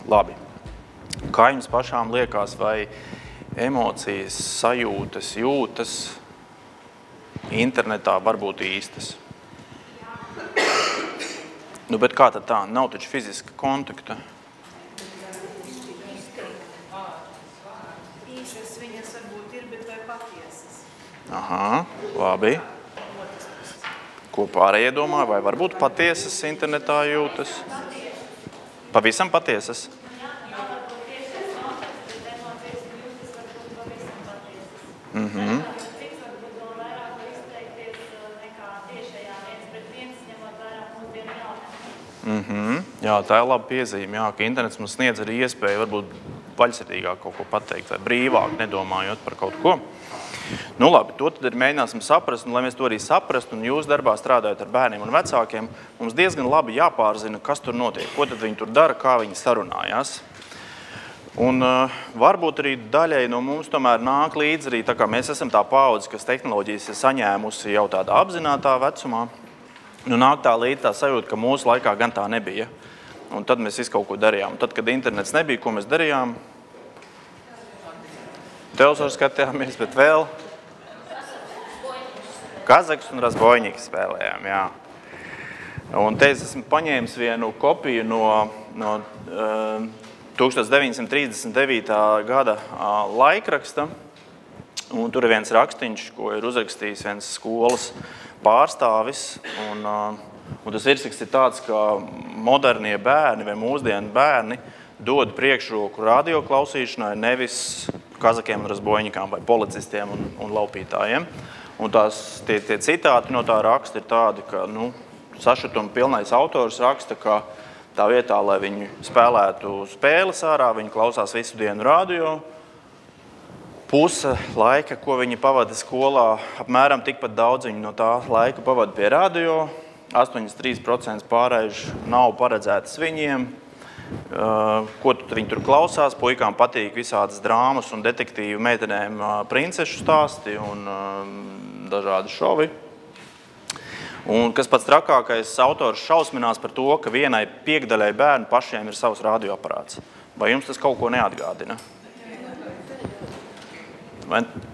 Labi. Kā jums pašām liekas, vai emocijas, sajūtas, jūtas internetā var būt īstas? Nu, bet kā tad tā? Nav taču fiziska kontakta. Īstas viņas varbūt ir, bet vai patiesas? Aha, labi. Ko pārējie domā? Vai varbūt patiesas internetā jūtas? Pavisam patiesas? Jā, tā ir laba piezīme, jā, ka internets mums sniedz arī iespēju varbūt vaļsirdīgāk kaut ko pateikt vai brīvāk, nedomājot par kaut ko. Nu labi, to tad mēģināsim saprast, un lai mēs to arī saprastu, un jūs darbā strādājot ar bērniem un vecākiem, mums diezgan labi jāpārzina, kas tur notiek, ko tad viņi tur dara, kā viņi sarunājās. Un varbūt arī daļai no mums tomēr nāk līdz arī, tā kā mēs esam tā paudze, kas tehnoloģijas ir saņēmusi jau tādā apzinātā vecumā, nu nāk tā līdz tā sajūta, ka mūsu laikā gan tā nebija. Un tad mēs visu kaut ko darījām. Tad, kad internets nebija, ko mēs darījām? Televizoru skatījāmies, bet vēl Kazaks un Razbojņiki spēlējām, jā. Un te es esmu paņēmis vienu kopiju no 1939. gada laikraksta. Un tur ir viens rakstiņš, ko ir uzrakstījis viens skolas pārstāvis. Un tas virsraksts ir tāds, ka modernie bērni vai mūsdienu bērni dod priekšroku radioklausīšanai, nevis kazakiem un razbojņikām vai policistiem un laupītājiem. Un tie citāti no tā raksta ir tādi, ka sašutuma pilnais autors raksta, ka tā vietā, lai viņi spēlētu spēles ārā, viņi klausās visu dienu radio. Puse laika, ko viņi pavada skolā, apmēram tikpat daudz viņi no tā laika pavada pie radio. 83% pārējuši nav paredzētas viņiem. Ko viņi tur klausās? Puikām patīk visādas drāmas un detektīvu meitenēm princešu stāsti un dažādi šovi. Un kas pats trakākais, autors šausminās par to, ka vienai piekdaļai bērnu pašiem ir savs radioaparāts. Vai jums tas kaut ko neatgādina?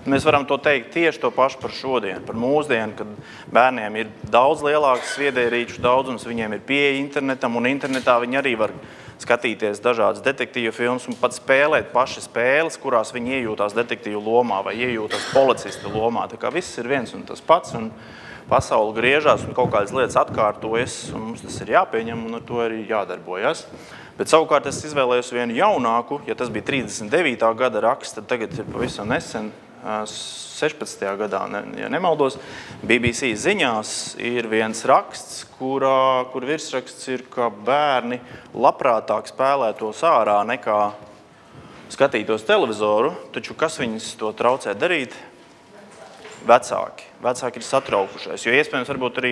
Mēs varam to teikt tieši to pašu par šodienu, par mūsdienu, kad bērniem ir daudz lielāks sviedierīču daudzums, viņiem ir pieeja internetam, un internetā viņi arī var skatīties dažādas detektīvu filmas un pat spēlēt paši spēles, kurās viņi iejūtās detektīvu lomā vai iejūtās policista lomā. Tā kā viss ir viens un tas pats, un pasaule griežās, un kaut kādas lietas atkārtojas, un mums tas ir jāpieņem, un ar to arī jādarbojas. Bet savukārt es izvēlējos vienu jaunāku, ja tas bija 39. gada raksts, tad tagad ir pavisam nesen, 16. gadā, ja nemaldos, BBC ziņās ir viens raksts, kur virsraksts ir, ka bērni labprātāk spēlētos ārā nekā skatītos televizoru, taču kas viņus to traucē darīt? Vecāki. Vecāki ir satraukušies, jo iespējams varbūt arī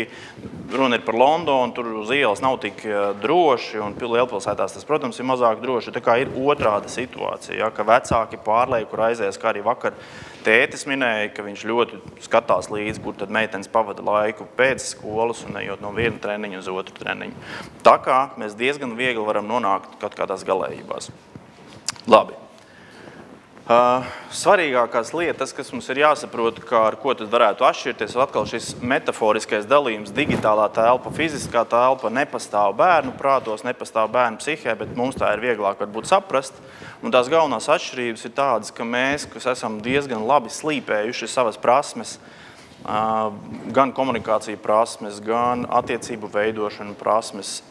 runa ir par Londonu, tur uz ielas nav tik droši, un lielpilsētās tas, protams, ir mazāk droši. Tā kā ir otrāda situācija, ja, ka vecāki pārlēja, kur aizies, kā arī vakar tētis minēja, ka viņš ļoti skatās līdzi, kur tad meitenes pavada laiku pēc skolas un ejot no viena treniņa uz otru treniņu. Tā kā mēs diezgan viegli varam nonākt kaut kādās galējībās. Labi. Svarīgākās lietas, kas mums ir jāsaprot, ar ko tad varētu atšķirties, atkal šis metaforiskais dalījums, digitālā telpa, fiziskā telpa nepastāv bērnu prātos, nepastāv bērnu psihē, bet mums tā ir vieglāk varbūt saprast. Un tās galvenās atšķirības ir tādas, ka mēs, kas esam diezgan labi slīpējuši savas prasmes, gan komunikāciju prasmes, gan attiecību veidošanu prasmes,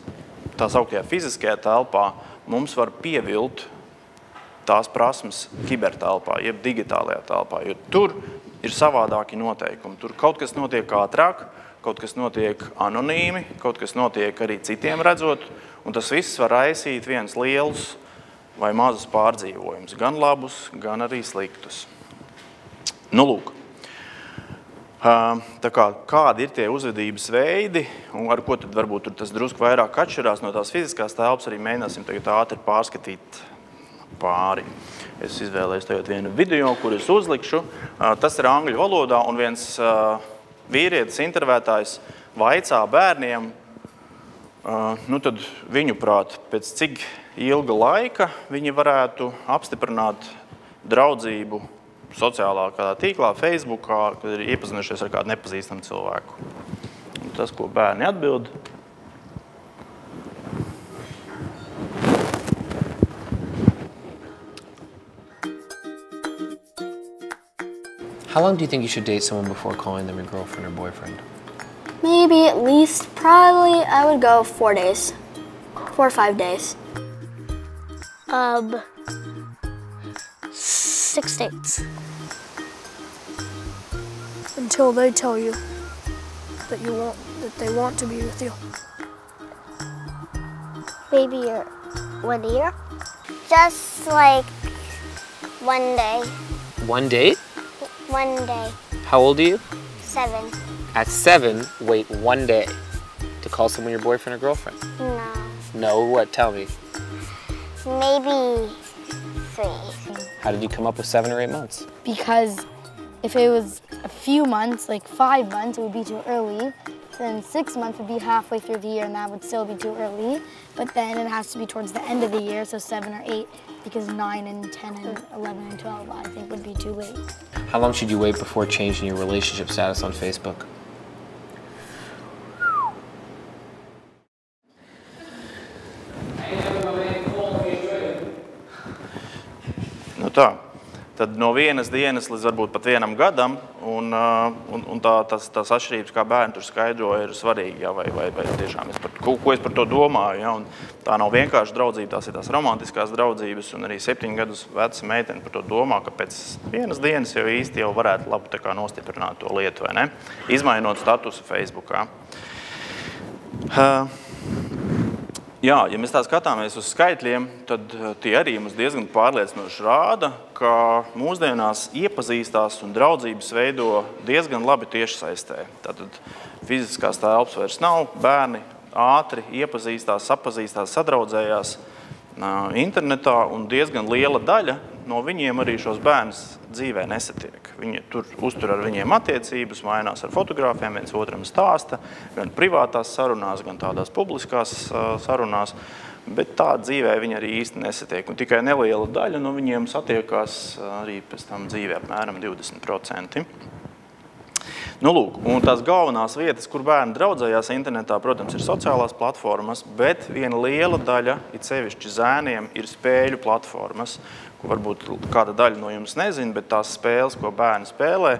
tā sauktajā fiziskajā telpā, mums var pievilt tās prasmes kibertelpā, jeb digitālajā telpā, jo tur ir savādāki noteikumi. Tur kaut kas notiek ātrāk, kaut kas notiek anonīmi, kaut kas notiek arī citiem redzot, un tas viss var raisīt viens liels vai mazus pārdzīvojumus, gan labus, gan arī sliktus. Nu, lūk. Tā kā, kādi ir tie uzvedības veidi, un ar ko tad varbūt tur tas drusku vairāk atšķirās no tās fiziskās telpas, arī mēģināsim tagad ātri pārskatīt pāri. Es izvēlējos tagad vienu video, kur es uzlikšu. Tas ir angļu valodā, un viens vīrietis, intervētājs, vaicā bērniem, nu tad viņu prāt, pēc cik ilga laika viņi varētu apstiprināt draudzību sociālā kādā tīklā, Facebookā, kad ir iepazinušies ar kādu nepazīstamu cilvēku. Un tas, ko bērni atbild. How long do you think you should date someone before calling them your girlfriend or boyfriend? Maybe at least, probably, I would go 4 days. 4 or 5 days. 6 dates. Until they tell you that they want to be with you. Maybe 1 year. Just like 1 day. 1 date? 1 day. How old are you? 7. At 7, wait 1 day to call someone your boyfriend or girlfriend. No. No, what? Tell me. Maybe 3. How did you come up with 7 or 8 months? Because if it was a few months, like 5 months, it would be too early. Then 6 months would be halfway through the year, and that would still be too early. But then it has to be towards the end of the year, so 7 or 8, because 9 and 10 and 11 and 12, I think, would be too late. How long should you wait before changing your relationship status on Facebook? Nu tā, tad no vienas dienas līdz varbūt pat 1 gadam, un tās atšķirības, kā bērni tur skaidro, ir svarīgi, ja, vai tiešām ko es par to domāju. Ja, un tā nav vienkārši draudzība, tās ir tās romantiskās draudzības, un arī 7 gadus veca meitene par to domā, ka pēc 1 dienas jau īsti jau varētu labi tā kā nostiprināt to lietu, vai ne? Izmainot statusu Facebookā. Jā, ja mēs tā skatāmies uz skaitļiem, tad tie arī mums diezgan pārliecinoši rāda, ka mūsdienās iepazīstās un draudzības veido diezgan labi tiešsaistē. Tātad fiziskās telpas vairs nav, bērni ātri iepazīstās, sapazīstās, sadraudzējās internetā, un diezgan liela daļa no viņiem arī šos bērnus dzīvē nesatiek. Viņi tur uztur ar viņiem attiecības, mainās ar fotogrāfiem, viens otram stāsta, gan privātās sarunās, gan tādās publiskās sarunās, bet tā dzīvē viņi arī īsti nesatiek. Un tikai neliela daļa no viņiem satiekās arī pēc tam dzīvē, apmēram 20%. Nu, lūk, un tās galvenās vietas, kur bērni draudzējās internetā, protams, ir sociālās platformas, bet viena liela daļa, it sevišķi zēniem, ir spēļu platformas, ko varbūt kāda daļa no jums nezina, bet tās spēles, ko bērni spēlē,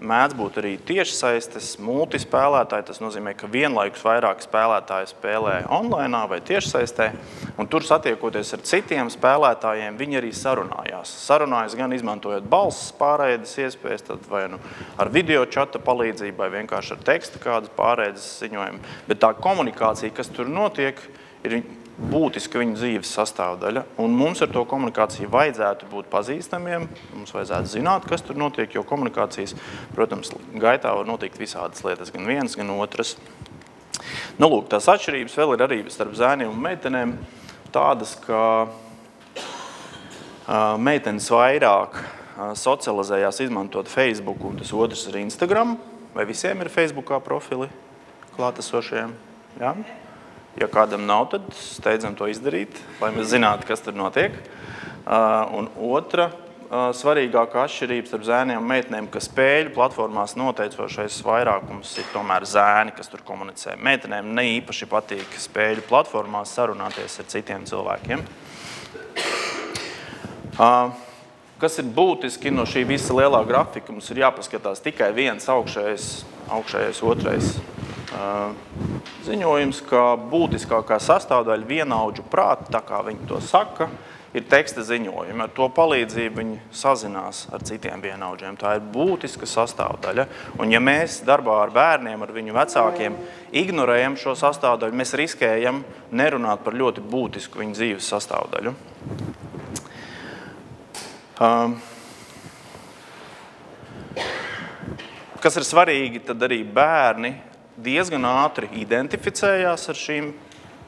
mēdz būt arī tiešsaistes, multispēlētāji. Tas nozīmē, ka vienlaikus vairāk spēlētāji spēlē online vai tiešsaistē, un tur satiekoties ar citiem spēlētājiem, viņi arī sarunājās. Sarunājas gan izmantojot balss pārēdes iespējas, tad vai nu ar video čata palīdzību, vai vienkārši ar teksta kādas pārēdes ziņojumu. Bet tā komunikācija, kas tur notiek, ir būtiska viņu dzīves sastāvdaļa, un mums ar to komunikāciju vajadzētu būt pazīstamiem, mums vajadzētu zināt, kas tur notiek, jo komunikācijas, protams, gaitā var notikt visādas lietas, gan vienas, gan otras. Nu, lūk, tās atšķirības vēl ir arī starp zēniem un meitenēm tādas, ka meitenes vairāk socializējās izmantot Facebook, un tas otrs ir Instagram. Vai visiem ir Facebookā profili klātesošajiem? Jā? Ja kādam nav, tad steidzam to izdarīt, lai mēs zinātu, kas tur notiek. Un otra svarīgākā atšķirība starp zēniem un meitenēm, ka spēļu platformās noteicošais vairākums ir tomēr zēni, kas tur komunicē. Meitenēm ne īpaši patīk spēļu platformās sarunāties ar citiem cilvēkiem. Kas ir būtiski no šī visa lielā grafika, mums ir jāpaskatās tikai viens augšējais otrais ziņojums, ka būtiskākā sastāvdaļa vienaudžu prāta, tā kā viņi to saka, ir teksta ziņojumi. Ar to palīdzību viņi sazinās ar citiem vienaudžiem. Tā ir būtiska sastāvdaļa. Un ja mēs darbā ar bērniem, ar viņu vecākiem ignorējam šo sastāvdaļu, mēs riskējam nerunāt par ļoti būtisku viņu dzīves sastāvdaļu. Kas ir svarīgi, tad arī bērni diezgan ātri identificējās ar šīm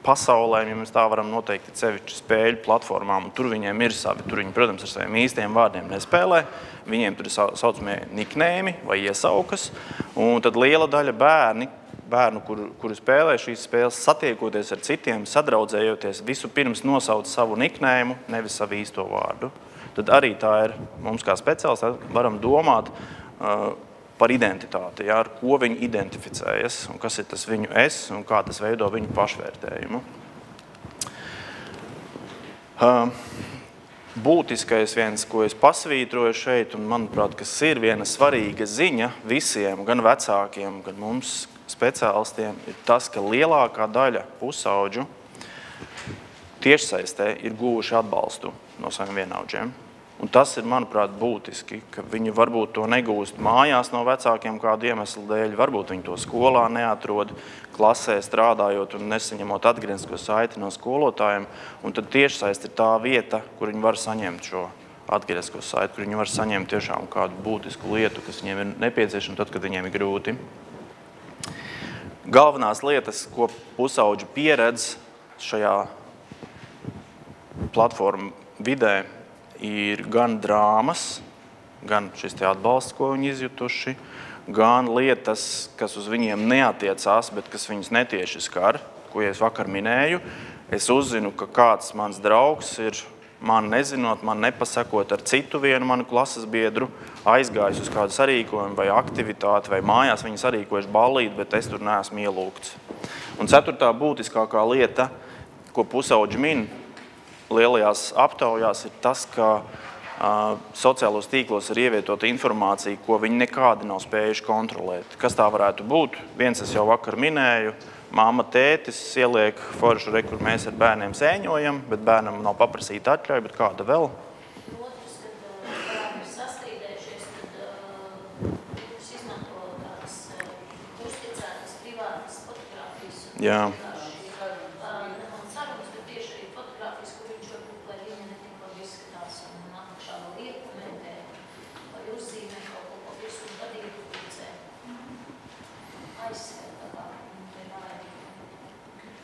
pasaulēm, ja mēs tā varam noteikt, sevišķi spēļu platformām, un tur viņiem ir savi, tur viņi, protams, ar saviem īstiem vārdiem nespēlē, viņiem tur ir saucamie niknējumi vai iesaukas, un tad liela daļa bērni bērnu, kuri spēlē šīs spēles, satiekoties ar citiem, sadraudzējoties, visu pirms nosauc savu niknējumu, nevis savu īsto vārdu. Tad arī tā ir mums kā speciālisti varam domāt par identitāti, ar ko viņi identificējas, un kas ir tas viņu es, un kā tas veido viņu pašvērtējumu. Būtiskais viens, ko es pasvītroju šeit, un manuprāt, kas ir viena svarīga ziņa visiem, gan vecākiem, gan mums speciālistiem, ir tas, ka lielākā daļa pusaudžu tiešsaistē ir guvuši atbalstu no saviem vienaudžiem. Un tas ir, manuprāt, būtiski, ka viņi varbūt to negūst mājās no vecākiem kādu iemeslu dēļ, varbūt viņi to skolā neatrod, klasē strādājot un nesaņemot atgrieznisko saiti no skolotājiem. Un tad tiešsaiste ir tā vieta, kur viņi var saņemt šo atgrieznisko saiti, kur viņi var saņemt tiešām kādu būtisku lietu, kas viņiem ir nepieciešama tad, kad viņiem ir grūti. Galvenās lietas, ko pusauģi pieredz šajā platformu vidē, ir gan drāmas, gan šis te atbalsts, ko viņi izjutuši, gan lietas, kas uz viņiem neatiecās, bet kas viņus netieši skar, ko es vakar minēju. Es uzzinu, ka kāds mans draugs ir, man nezinot, man nepasakot ar citu vienu manu klases biedru, aizgājis uz kādu sarīkojumu vai aktivitāti, vai mājās viņi sarīkojuši ballīti, bet es tur neesmu ielūgts. Un ceturtā būtiskākā lieta, ko pusauģi min, lielajās aptaujās ir tas, ka sociālos tīklos ir ievietota informācija, ko viņi nekādi nav spējuši kontrolēt. Kas tā varētu būt? Viens es jau vakar minēju, mamma, tētis ieliek foršu kur mēs ar bērniem sēņojam, bet bērnam nav paprasīta atļauja, bet kāda vēl? Otrs, kad bērni ir sastrīdējušies, tad es izmanto tādas uzticētas privātas fotogrāfijas. Jā.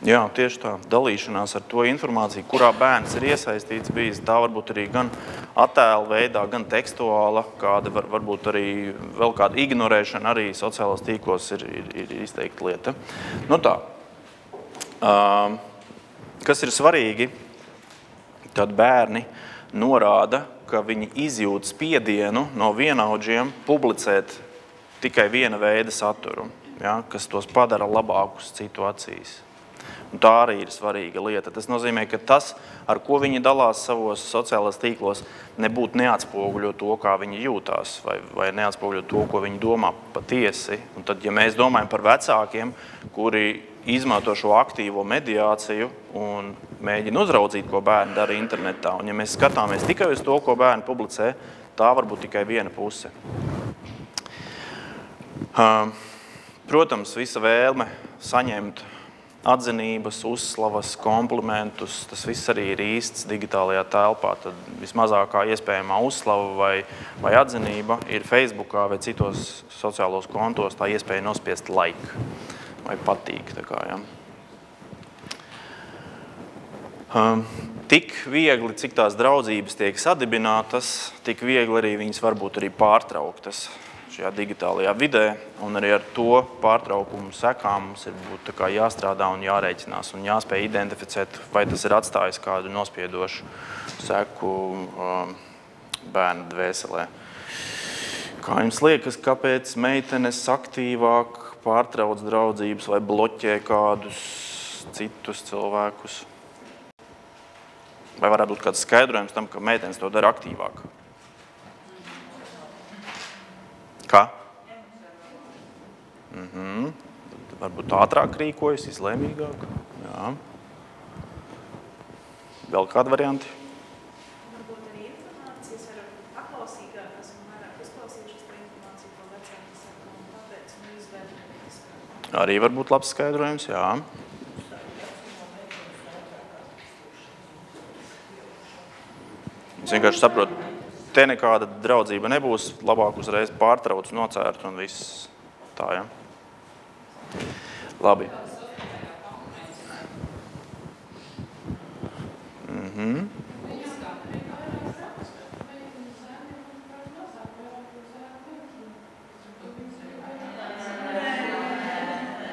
Jā, tieši tā. Dalīšanās ar to informāciju, kurā bērns ir iesaistīts bijis, tā varbūt arī gan attēla veidā, gan tekstuāla, kāda varbūt arī vēl kāda ignorēšana arī sociālos tīklos ir izteikta lieta. Nu tā. Kas ir svarīgi, tad bērni norāda, ka viņi izjūt spiedienu no vienaudžiem publicēt tikai viena veida saturu, ja, kas tos padara labākus citu acīs. Un tā arī ir svarīga lieta. Tas nozīmē, ka tas, ar ko viņi dalās savos sociālās tīklos, nebūtu neatspoguļo to, kā viņi jūtās, vai neatspoguļo to, ko viņi domā patiesi. Un tad, ja mēs domājam par vecākiem, kuri izmanto šo aktīvo mediāciju un mēģina uzraudzīt, ko bērni dara internetā, un ja mēs skatāmies tikai uz to, ko bērni publicē, tā var būt tikai viena puse. Protams, visa vēlme saņemt atzinības, uzslavas, komplimentus, tas viss arī ir īsts digitālajā telpā. Tad vismazākā iespējamā uzslava vai atzinība ir Facebookā vai citos sociālos kontos, tā iespēja nospiest like vai patīk. Tā kā, ja. Tik viegli, cik tās draudzības tiek sadibinātas, tik viegli arī viņas varbūt arī pārtrauktas šajā digitālajā vidē, un arī ar to pārtraukumu sekām mums ir būt jāstrādā un jārēķinās un jāspēj identificēt, vai tas ir atstājis kādu nospiedošu seku bērnu dvēselē. Kā jums liekas, kāpēc meitenes aktīvāk pārtrauc draudzības vai bloķē kādus citus cilvēkus? Vai varētu būt kāds skaidrojums tam, ka meitenes to dara aktīvāk? Kā? Varbūt ātrāk rīkojas, izlēmīgāk. Jā. Vēl kādi varianti? Varbūt arī informācijas var aklausīgāk, esmu vairāk izklausījušas par informāciju, ko vecāki saka, un tāpēc izvērtēties. Arī varbūt labs skaidrojums, jā. Es vienkārši saprotu, te nekāda draudzība nebūs, labāk uzreiz pārtrauc, nocērt un viss tā, ja? Labi.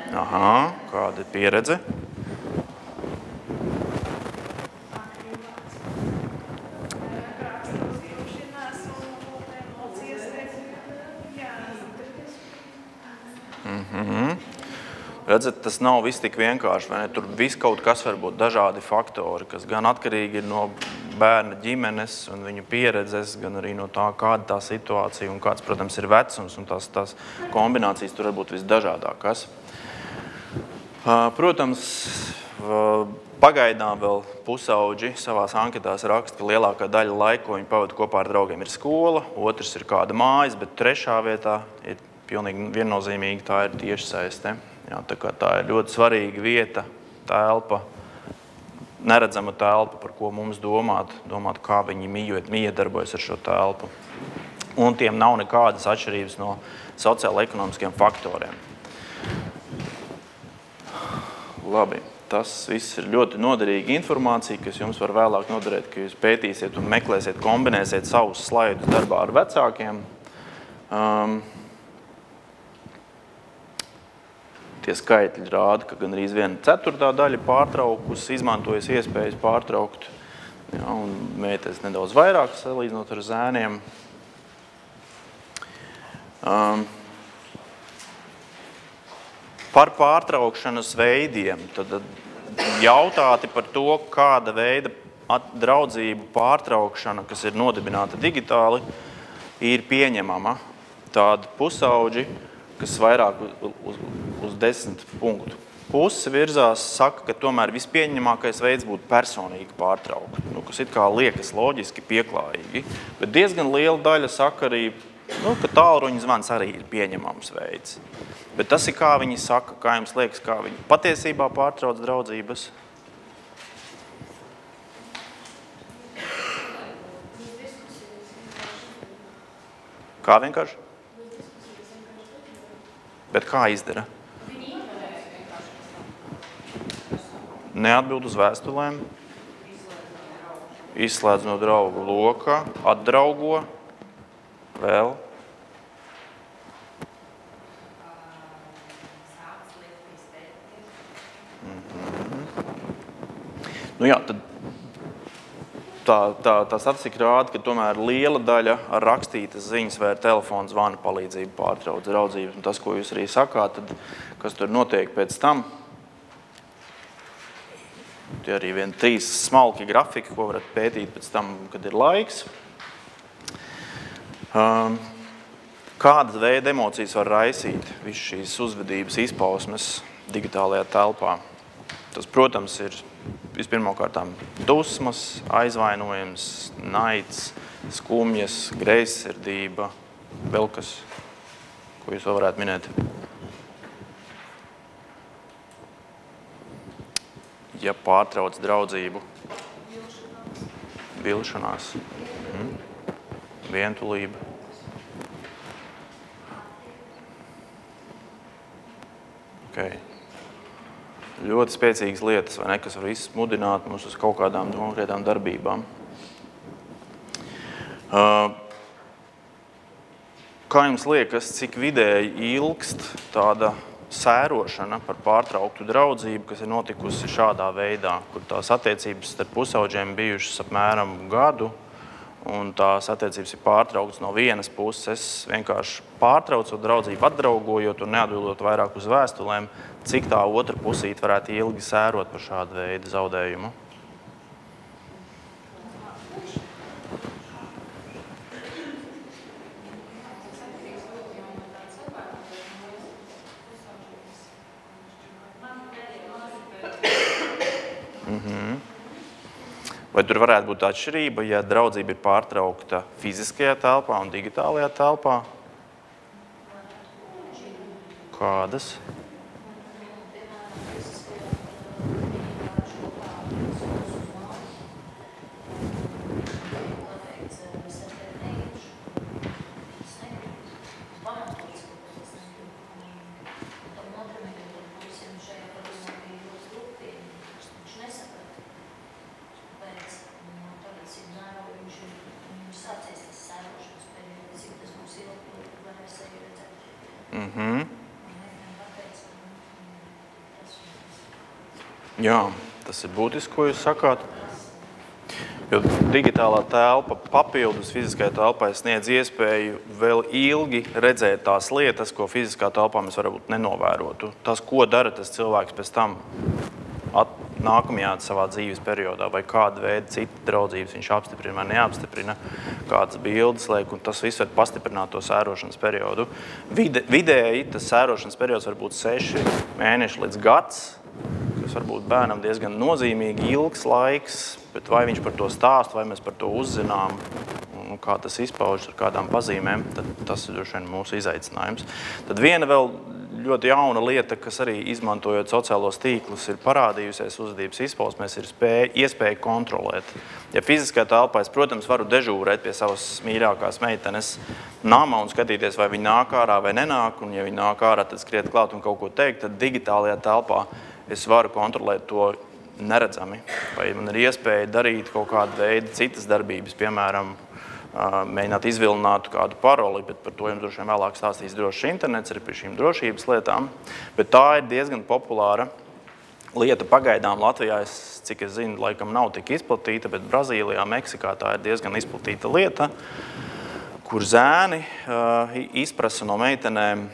Aha, kāda ir pieredze? Redzat, tas nav viss tik vienkārši, vai ne? Tur viss kaut kas var būt dažādi faktori, kas gan atkarīgi ir no bērna ģimenes un viņu pieredzes, gan arī no tā, kāda tā situācija un kāds, protams, ir vecums un tās kombinācijas tur var būt visdažādākās. Protams, pagaidām vēl pusauģi savās anketās raksta, ka lielākā daļa laika, ko viņi pavada kopā ar draugiem, ir skola, otrs ir kāda mājas, bet trešā vietā ir pilnīgi viennozīmīgi tā ir tiešsaiste. Jā, tā ir ļoti svarīga vieta, telpa, neredzama telpa, par ko mums domāt, kā viņi miedarbojas ar šo telpu. Un tiem nav nekādas atšķirības no sociāla-ekonomiskiem faktoriem. Labi, tas viss ir ļoti noderīga informācija, kas jums var vēlāk noderēt, ka jūs pētīsiet un meklēsiet, kombinēsiet savus slaidus darbā ar vecākiem. Tie skaitļi rāda, ka gan arī 1/4 daļa pārtraukusi, izmantojas iespējas pārtraukt, jā, un meitas nedaudz vairāk salīdzinot ar zēniem. Par pārtraukšanas veidiem, tad jautāti par to, kāda veida draudzību pārtraukšana, kas ir nodibināta digitāli, ir pieņemama. Tāda pusauģi, kas vairāk uz 10 punktu pusi virzās, saka, ka tomēr vispieņemamākais veids būtu personīgi pārtraukt, kas it kā liekas loģiski pieklājīgi, bet diezgan liela daļa saka arī, ka tālruņa zvans arī ir pieņemams veids. Bet tas ir kā viņi saka, kā jums liekas, kā viņi patiesībā pārtrauc draudzības? Kā vienkārši? Bet kā izdara? Neatbild uz vēstulēm, izslēdz no draugu loka, atdraugo, vēl. Nu jā, tad tā statistika rāda, ka tomēr liela daļa ar rakstītas ziņas vai ar telefonu zvana palīdzību pārtrauc draudzības. Un tas, ko jūs arī sakāt, tad, kas tur notiek pēc tam, tie arī 3 smalki grafiki, ko varat pētīt pēc tam, kad ir laiks. Kāda veida emocijas var raisīt visu šīs uzvedības izpausmes digitālajā telpā? Tas, protams, ir vispirmkārtām dusmas, aizvainojums, naids, skumjas, greizsirdība, vēl kas, ko jūs vēl varētu minēt? Ja pārtrauc draudzību. Vilšanās. Vientulība. Okay. Ļoti spēcīgas lietas, vai ne, kas var izmudināt mūs uz kaut kādām konkrētām darbībām. Kā jums liekas, cik vidēji ilgst tāda sērošana par pārtrauktu draudzību, kas ir notikusi šādā veidā, kur tās attiecības starp pusauģiem bijušas apmēram gadu, un tās attiecības ir pārtrauktas no vienas puses. Es vienkārši pārtraucot draudzību, atdraugojot un neatbildot vairāk uz vēstulēm, cik tā otra pusīte varētu ilgi sērot par šādu veidu zaudējumu. Vai tur varētu būt atšķirība, ja draudzība ir pārtraukta fiziskajā telpā un digitālajā telpā? Kādas? Jā, tas ir būtiski, ko jūs sakāt. Jo digitālā telpa papildus fiziskai telpai sniedz iespēju vēl ilgi redzēt tās lietas, ko fiziskā telpā mēs varbūt nenovērotu. Tas, ko dara tas cilvēks pēc tam nākamajā savā dzīves periodā, vai kāda veida cita draudzības viņš apstiprina vai neapstiprina, kādas bildes liek, un tas viss var pastiprināt to sērošanas periodu. Vidēji tas sērošanas periods var būt 6 mēneši līdz gads, kas varbūt bērnam diezgan nozīmīgi ilgs laiks, bet vai viņš par to stāst, vai mēs par to uzzinām, un kā tas izpaužas ar kādām pazīmēm, tad tas ir droši vien mūsu izaicinājums. Tad viena vēl ļoti jauna lieta, kas arī izmantojot sociālos tīklus, ir parādījusies uzvedības izpausmēs, ir iespēja kontrolēt. Ja fiziskā telpā es, protams, varu dežūrēt pie savas mīļākās meitenes nama un skatīties, vai viņi nāk ārā vai nenāk, un ja viņi nāk ārā, tad skriet klāt un kaut ko teikt, tad digitālajā telpā es varu kontrolēt to neredzami. Vai man ir iespēja darīt kaut kādu veidu citas darbības, piemēram, mēģināt izvilināt kādu paroli, bet par to jums droši vien vēlāk stāstīs drošs internets arī par šīm drošības lietām. Bet tā ir diezgan populāra lieta pagaidām Latvijā, cik es zinu, laikam nav tik izplatīta, bet Brazīlijā, Meksikā tā ir diezgan izplatīta lieta, kur zēni izprasa no meitenēm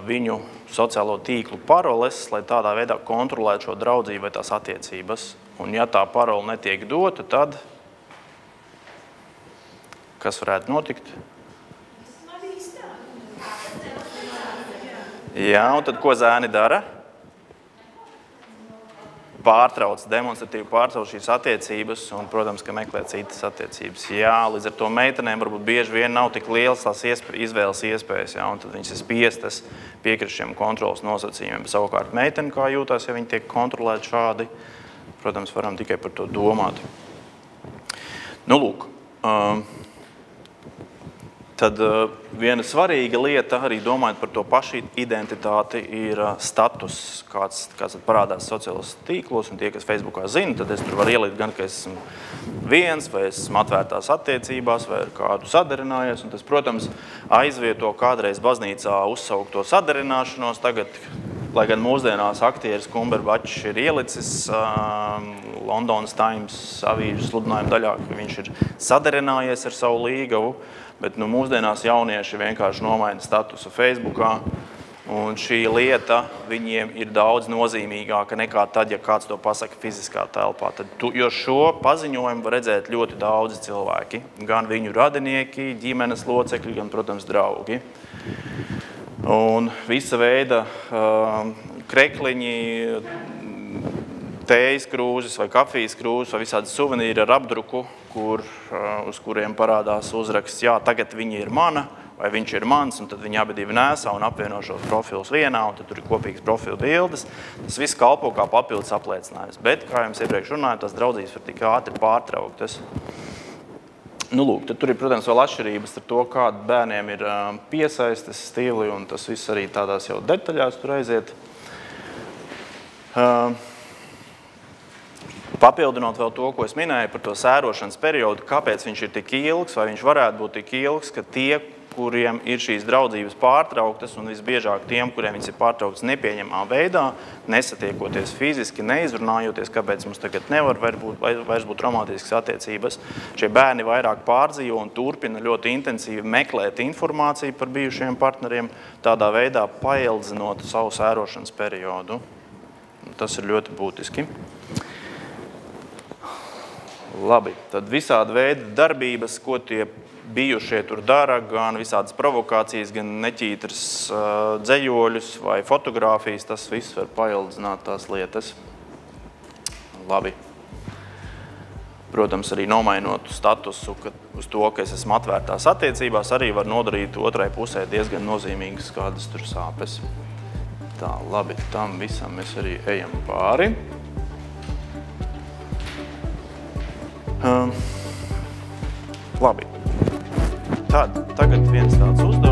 viņu sociālo tīklu paroles, lai tādā veidā kontrolētu šo draudzību vai tās attiecības. Un ja tā parole netiek dota, tad kas varētu notikt? Jā, un tad ko zēni dara? Demonstratīvi pārtrauc šīs attiecības un, protams, ka meklē citas attiecības. Jā, līdz ar to meitenēm varbūt bieži vien nav tik lielas tās izvēles iespējas, jā, un tad viņas ir spiestas piekrist šiem kontrolas nosacījumiem. Savukārt meiteni, kā jūtās, ja viņi tiek kontrolēti šādi, protams, varam tikai par to domāt. Nu, lūk. Tad viena svarīga lieta, arī domājot par to pašu identitāti, ir status, kāds parādās sociālos tīklos, un tie, kas Facebookā zina, tad es tur varu ielikt gan, ka esmu viens, vai esmu atvērtās attiecībās, vai ar kādu sadarinājies, un tas, protams, aizvieto kādreiz baznīcā uzsaukto sadarināšanos. Tagad, lai gan mūsdienās aktieris Cumberbatch ir ielicis Londonas Times avīžu sludinājuma daļā, ka viņš ir sadarinājies ar savu līgavu, bet mūsdienās jaunieši vienkārši nomaina statusu Facebookā, un šī lieta viņiem ir daudz nozīmīgāka nekā tad, ja kāds to pasaka fiziskā telpā. Jo šo paziņojumu var redzēt ļoti daudzi cilvēki, gan viņu radinieki, ģimenes locekļi, gan, protams, draugi. Un visa veida krekliņi, tējas krūzes vai kafijas krūzes vai visādi suvenīri ar apdruku, uz kuriem parādās uzraksts, jā, tagad viņa ir mana, vai viņš ir mans, un tad viņi abi divi nēsā un apvieno šos profilus vienā, un tad tur ir kopīgas profilu bildes. Tas viss kalpo kā papildus apliecinājums. Bet, kā jums iepriekš runāju, tās draudzības var tik ātri pārtrauktas. Nu, lūk, tad tur ir, protams, vēl atšķirības ar to, kāda bērniem ir piesaistes stili, un tas viss arī tādās jau detaļās tur aiziet. Papildinot vēl to, ko es minēju par to sērošanas periodu, kāpēc viņš ir tik ilgs, vai viņš varētu būt tik ilgs, ka tie, kuriem ir šīs draudzības pārtrauktas, un visbiežāk tiem, kuriem viņas ir pārtrauktas nepieņemamā veidā, nesatiekoties fiziski, neizrunājoties, kāpēc mums tagad nevar vairs būt romantiskas attiecības, šie bērni vairāk pārdzīvo un turpina ļoti intensīvi meklēt informāciju par bijušiem partneriem, tādā veidā paildzinot savu sērošanas periodu. Tas ir ļoti būtiski. Labi, tad visādi veidi darbības, ko tie bijušie tur dara, gan visādas provokācijas, gan neķītras dzejoļus vai fotogrāfijas, tas viss var paildzināt tās lietas. Labi. Protams, arī nomainot statusu uz to, ka es esmu atvērtās attiecībās, arī var nodarīt otrai pusē diezgan nozīmīgas kādas tur sāpes. Tā, labi, tam visam mēs arī ejam pāri. Labi. Tagad viens tāds uzdevums.